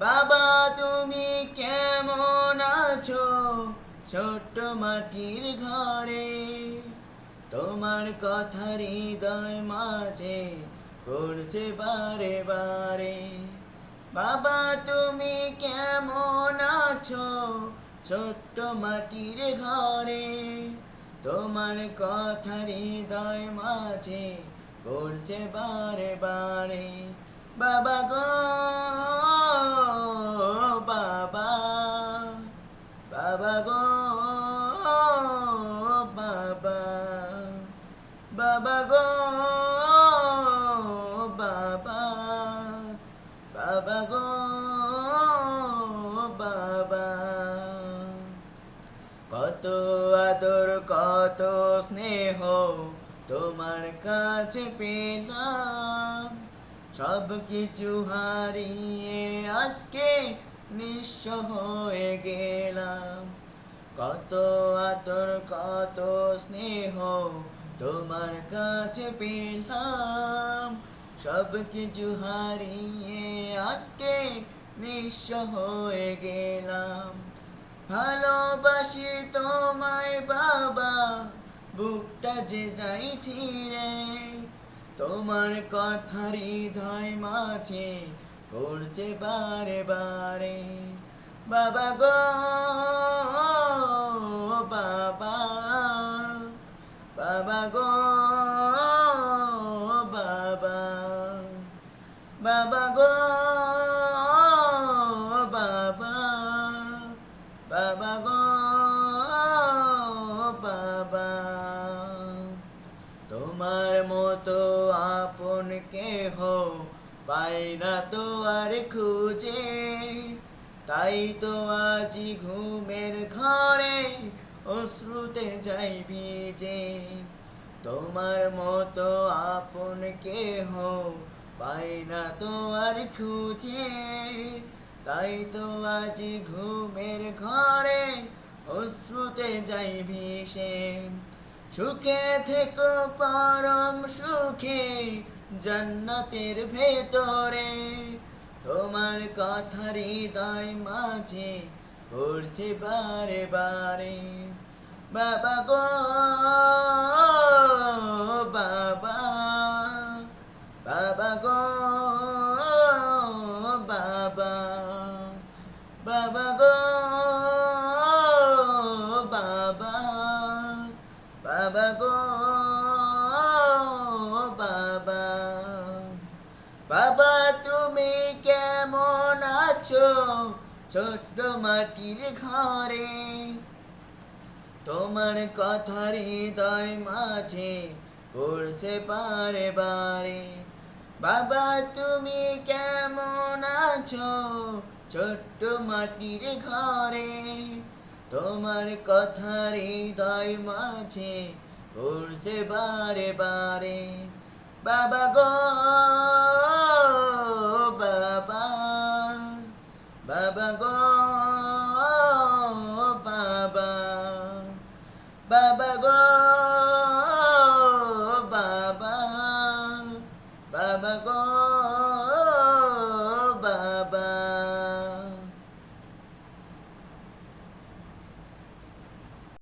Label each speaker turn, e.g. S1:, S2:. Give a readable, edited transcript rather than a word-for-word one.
S1: বাবা তুমি কেমন আছো ছোট্ট মাটির ঘরে? তোমার কথা হৃদয় মাঝে পড়ছে বারে বারে। বাবা তুমি কেমন আছো ছোট্ট মাটির ঘরে? তোমার কথা হৃদয় মাঝে পড়ছে বারে বারে। বাবা গো বাবা, বাবা গো বাবা, বাবা গো বাবা, বাবা গো বাবা। কত আদর কত স্নেহ তোমার কাছে পেলাম, সব কিছু হারিয়ে আজকে নিঃস্ব হয়ে গেলাম। কত আদর কত স্নেহ তোমার কাছে পেলাম, সব কিছু হারিয়ে আজকে নিঃস্ব হয়ে গেলাম। ভালোবাসি তোমায় বাবা, বুকটা যে যাই ছিঁড়ে। তোমার কথা হৃদয় মাঝে পড়ছে বারে বারে। বাবা গো বাবা, বাবা গো বাবা, বাবা গো বাবা, বাবা গো বাবা। তোমার মতো আপন কেহ পাই না তো আর খুঁজে, তাই তো আজি ঘুমের ঘরে অশ্রুতে যাই ভিজে। তোমার মতো আপন কেহ পাই না তো আর খুঁজে, তাই তো আজি ঘুমের ঘরে অশ্রুতে যাই ভিসে। সুখে থেকো পরম সুখে জান্নাতের ভেতরে, তোমার কথা হৃদয় মাঝে পড়ছে বারে বারে। বাবা গো বাবা, বাবা গো বাবা, বাবা গো বাবা, বাবা গো বাবা। বাবা তুমি কেমন আছো ছোট্ট মাটির ঘরে? তোমার কথা হৃদয় মাঝে পড়ছে বারে বারে। বাবা তুমি কেমন আছো ছোট্ট মাটির ঘরে? তোমার কথা হৃদয় মাঝে পড়ছে বারে বারে। বাবা গো বাবা, বাবা গো